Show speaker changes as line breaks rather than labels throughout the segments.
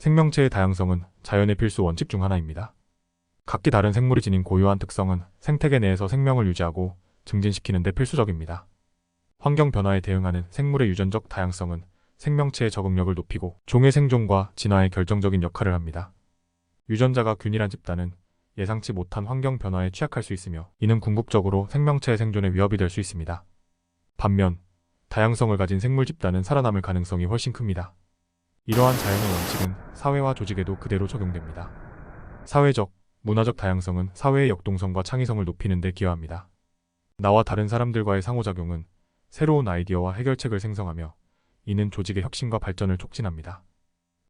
생명체의 다양성은 자연의 필수 원칙 중 하나입니다. 각기 다른 생물이 지닌 고유한 특성은 생태계 내에서 생명을 유지하고 증진시키는 데 필수적입니다. 환경 변화에 대응하는 생물의 유전적 다양성은 생명체의 적응력을 높이고 종의 생존과 진화에 결정적인 역할을 합니다. 유전자가 균일한 집단은 예상치 못한 환경 변화에 취약할 수 있으며 이는 궁극적으로 생명체의 생존에 위협이 될 수 있습니다. 반면 다양성을 가진 생물 집단은 살아남을 가능성이 훨씬 큽니다. 이러한 자연의 원칙은 사회와 조직에도 그대로 적용됩니다. 사회적, 문화적 다양성은 사회의 역동성과 창의성을 높이는 데 기여합니다. 나와 다른 사람들과의 상호작용은 새로운 아이디어와 해결책을 생성하며 이는 조직의 혁신과 발전을 촉진합니다.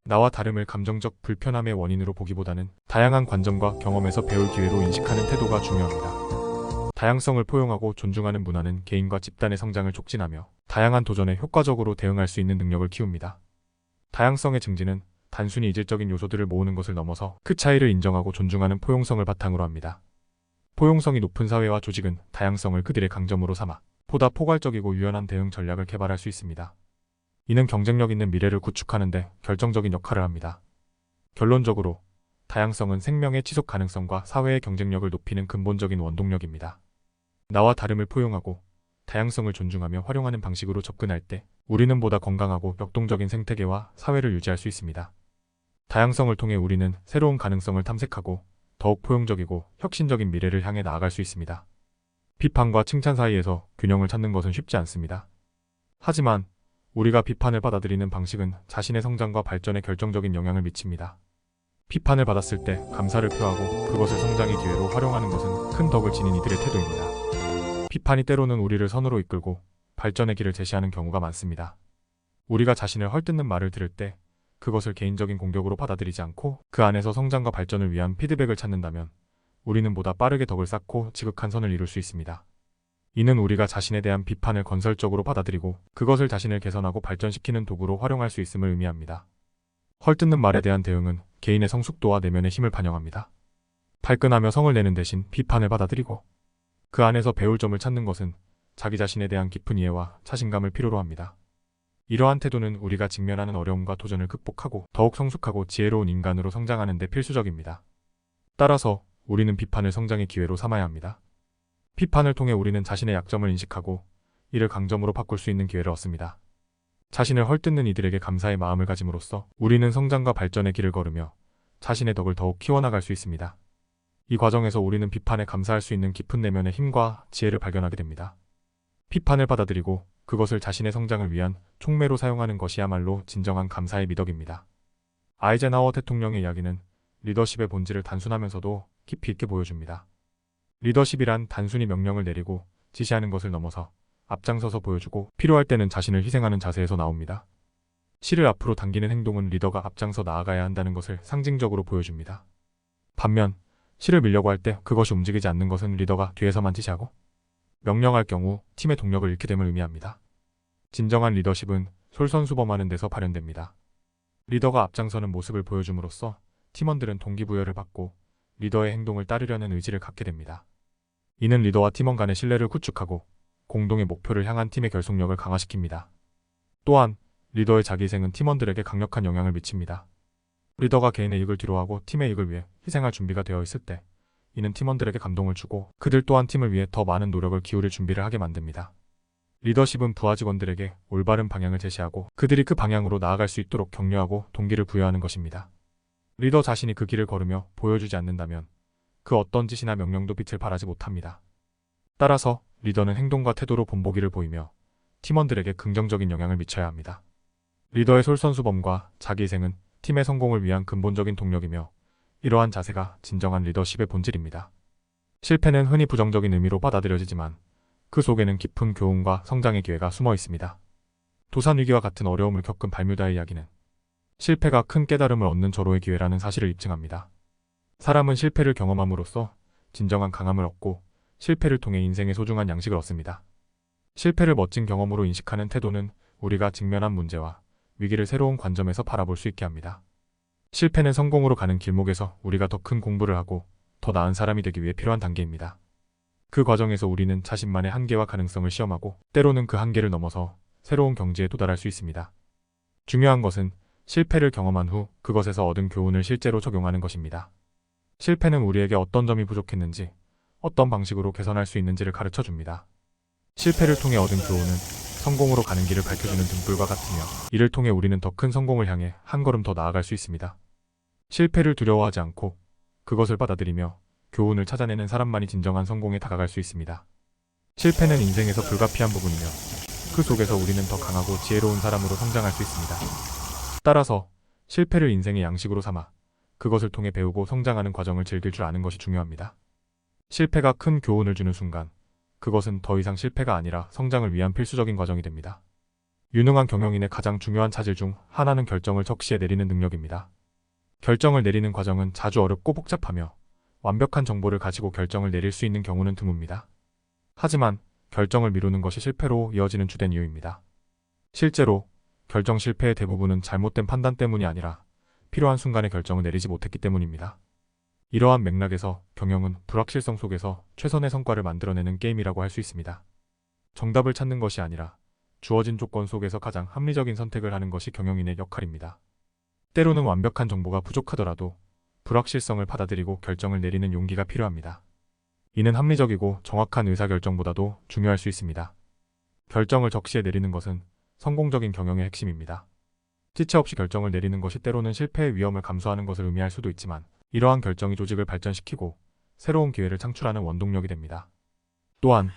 나와 다름을 감정적 불편함의 원인으로 보기보다는 다양한 관점과 경험에서 배울 기회로 인식하는 태도가 중요합니다. 다양성을 포용하고 존중하는 문화는 개인과 집단의 성장을 촉진하며 다양한 도전에 효과적으로 대응할 수 있는 능력을 키웁니다. 다양성의 증진은 단순히 이질적인 요소들을 모으는 것을 넘어서 그 차이를 인정하고 존중하는 포용성을 바탕으로 합니다. 포용성이 높은 사회와 조직은 다양성을 그들의 강점으로 삼아 보다 포괄적이고 유연한 대응 전략을 개발할 수 있습니다. 이는 경쟁력 있는 미래를 구축하는 데 결정적인 역할을 합니다. 결론적으로 다양성은 생명의 지속 가능성과 사회의 경쟁력을 높이는 근본적인 원동력입니다. 나와 다름을 포용하고 다양성을 존중하며 활용하는 방식으로 접근할 때 우리는 보다 건강하고 역동적인 생태계와 사회를 유지할 수 있습니다. 다양성을 통해 우리는 새로운 가능성을 탐색하고 더욱 포용적이고 혁신적인 미래를 향해 나아갈 수 있습니다. 비판과 칭찬 사이에서 균형을 찾는 것은 쉽지 않습니다. 하지만 우리가 비판을 받아들이는 방식은 자신의 성장과 발전에 결정적인 영향을 미칩니다. 비판을 받았을 때 감사를 표하고 그것을 성장의 기회로 활용하는 것은 큰 덕을 지닌 이들의 태도입니다. 비판이 때로는 우리를 선으로 이끌고 발전의 길을 제시하는 경우가 많습니다. 우리가 자신을 헐뜯는 말을 들을 때 그것을 개인적인 공격으로 받아들이지 않고 그 안에서 성장과 발전을 위한 피드백을 찾는다면 우리는 보다 빠르게 덕을 쌓고 지극한 선을 이룰 수 있습니다. 이는 우리가 자신에 대한 비판을 건설적으로 받아들이고 그것을 자신을 개선하고 발전시키는 도구로 활용할 수 있음을 의미합니다. 헐뜯는 말에 대한 대응은 개인의 성숙도와 내면의 힘을 반영합니다. 발끈하며 성을 내는 대신 비판을 받아들이고 그 안에서 배울 점을 찾는 것은 자기 자신에 대한 깊은 이해와 자신감을 필요로 합니다. 이러한 태도는 우리가 직면하는 어려움과 도전을 극복하고 더욱 성숙하고 지혜로운 인간으로 성장하는 데 필수적입니다. 따라서 우리는 비판을 성장의 기회로 삼아야 합니다. 비판을 통해 우리는 자신의 약점을 인식하고 이를 강점으로 바꿀 수 있는 기회를 얻습니다. 자신을 헐뜯는 이들에게 감사의 마음을 가짐으로써 우리는 성장과 발전의 길을 걸으며 자신의 덕을 더욱 키워나갈 수 있습니다. 이 과정에서 우리는 비판에 감사할 수 있는 깊은 내면의 힘과 지혜를 발견하게 됩니다. 비판을 받아들이고 그것을 자신의 성장을 위한 촉매로 사용하는 것이야말로 진정한 감사의 미덕입니다. 아이젠하워 대통령의 이야기는 리더십의 본질을 단순하면서도 깊이 있게 보여줍니다. 리더십이란 단순히 명령을 내리고 지시하는 것을 넘어서 앞장서서 보여주고 필요할 때는 자신을 희생하는 자세에서 나옵니다. 실을 앞으로 당기는 행동은 리더가 앞장서 나아가야 한다는 것을 상징적으로 보여줍니다. 반면 실을 밀려고 할 때 그것이 움직이지 않는 것은 리더가 뒤에서만 지시하고 명령할 경우 팀의 동력을 잃게 됨을 의미합니다. 진정한 리더십은 솔선수범하는 데서 발현됩니다. 리더가 앞장서는 모습을 보여줌으로써 팀원들은 동기부여를 받고 리더의 행동을 따르려는 의지를 갖게 됩니다. 이는 리더와 팀원 간의 신뢰를 구축하고 공동의 목표를 향한 팀의 결속력을 강화시킵니다. 또한 리더의 자기희생은 팀원들에게 강력한 영향을 미칩니다. 리더가 개인의 이익을 뒤로하고 팀의 이익을 위해 희생할 준비가 되어 있을 때 이는 팀원들에게 감동을 주고 그들 또한 팀을 위해 더 많은 노력을 기울일 준비를 하게 만듭니다. 리더십은 부하 직원들에게 올바른 방향을 제시하고 그들이 그 방향으로 나아갈 수 있도록 격려하고 동기를 부여하는 것입니다. 리더 자신이 그 길을 걸으며 보여주지 않는다면 그 어떤 지시나 명령도 빛을 발하지 못합니다. 따라서 리더는 행동과 태도로 본보기를 보이며 팀원들에게 긍정적인 영향을 미쳐야 합니다. 리더의 솔선수범과 자기희생은 팀의 성공을 위한 근본적인 동력이며 이러한 자세가 진정한 리더십의 본질입니다. 실패는 흔히 부정적인 의미로 받아들여지지만 그 속에는 깊은 교훈과 성장의 기회가 숨어 있습니다. 도산위기와 같은 어려움을 겪은 발뮤다의 이야기는 실패가 큰 깨달음을 얻는 절호의 기회라는 사실을 입증합니다. 사람은 실패를 경험함으로써 진정한 강함을 얻고 실패를 통해 인생의 소중한 양식을 얻습니다. 실패를 멋진 경험으로 인식하는 태도는 우리가 직면한 문제와 위기를 새로운 관점에서 바라볼 수 있게 합니다. 실패는 성공으로 가는 길목에서 우리가 더 큰 공부를 하고 더 나은 사람이 되기 위해 필요한 단계입니다. 그 과정에서 우리는 자신만의 한계와 가능성을 시험하고 때로는 그 한계를 넘어서 새로운 경지에 도달할 수 있습니다. 중요한 것은 실패를 경험한 후 그것에서 얻은 교훈을 실제로 적용하는 것입니다. 실패는 우리에게 어떤 점이 부족했는지, 어떤 방식으로 개선할 수 있는지를 가르쳐 줍니다. 실패를 통해 얻은 교훈은 성공으로 가는 길을 밝혀주는 등불과 같으며, 이를 통해 우리는 더 큰 성공을 향해 한 걸음 더 나아갈 수 있습니다. 실패를 두려워하지 않고 그것을 받아들이며 교훈을 찾아내는 사람만이 진정한 성공에 다가갈 수 있습니다. 실패는 인생에서 불가피한 부분이며, 그 속에서 우리는 더 강하고 지혜로운 사람으로 성장할 수 있습니다. 따라서 실패를 인생의 양식으로 삼아 그것을 통해 배우고 성장하는 과정을 즐길 줄 아는 것이 중요합니다. 실패가 큰 교훈을 주는 순간, 그것은 더 이상 실패가 아니라 성장을 위한 필수적인 과정이 됩니다. 유능한 경영인의 가장 중요한 차질 중 하나는 결정을 적시에 내리는 능력입니다. 결정을 내리는 과정은 자주 어렵고 복잡하며, 완벽한 정보를 가지고 결정을 내릴 수 있는 경우는 드뭅니다. 하지만 결정을 미루는 것이 실패로 이어지는 주된 이유입니다. 실제로 결정 실패의 대부분은 잘못된 판단 때문이 아니라 필요한 순간에 결정을 내리지 못했기 때문입니다. 이러한 맥락에서 경영은 불확실성 속에서 최선의 성과를 만들어내는 게임이라고 할 수 있습니다. 정답을 찾는 것이 아니라 주어진 조건 속에서 가장 합리적인 선택을 하는 것이 경영인의 역할입니다. 때로는 완벽한 정보가 부족하더라도 불확실성을 받아들이고 결정을 내리는 용기가 필요합니다. 이는 합리적이고 정확한 의사결정보다도 중요할 수 있습니다. 결정을 적시에 내리는 것은 성공적인 경영의 핵심입니다. 지체 없이 결정을 내리는 것이 때로는 실패의 위험을 감수하는 것을 의미할 수도 있지만, 이러한 결정이 조직을 발전시키고 새로운 기회를 창출하는 원동력이 됩니다. 또한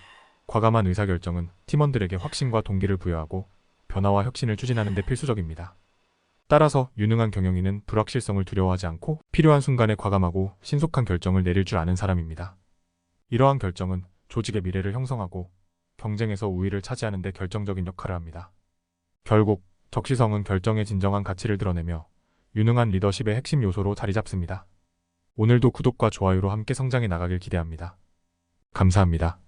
과감한 의사결정은 팀원들에게 확신과 동기를 부여하고 변화와 혁신을 추진하는 데 필수적입니다. 따라서 유능한 경영인은 불확실성을 두려워하지 않고 필요한 순간에 과감하고 신속한 결정을 내릴 줄 아는 사람입니다. 이러한 결정은 조직의 미래를 형성하고 경쟁에서 우위를 차지하는 데 결정적인 역할을 합니다. 결국 적시성은 결정의 진정한 가치를 드러내며 유능한 리더십의 핵심 요소로 자리 잡습니다. 오늘도 구독과 좋아요로 함께 성장해 나가길 기대합니다. 감사합니다.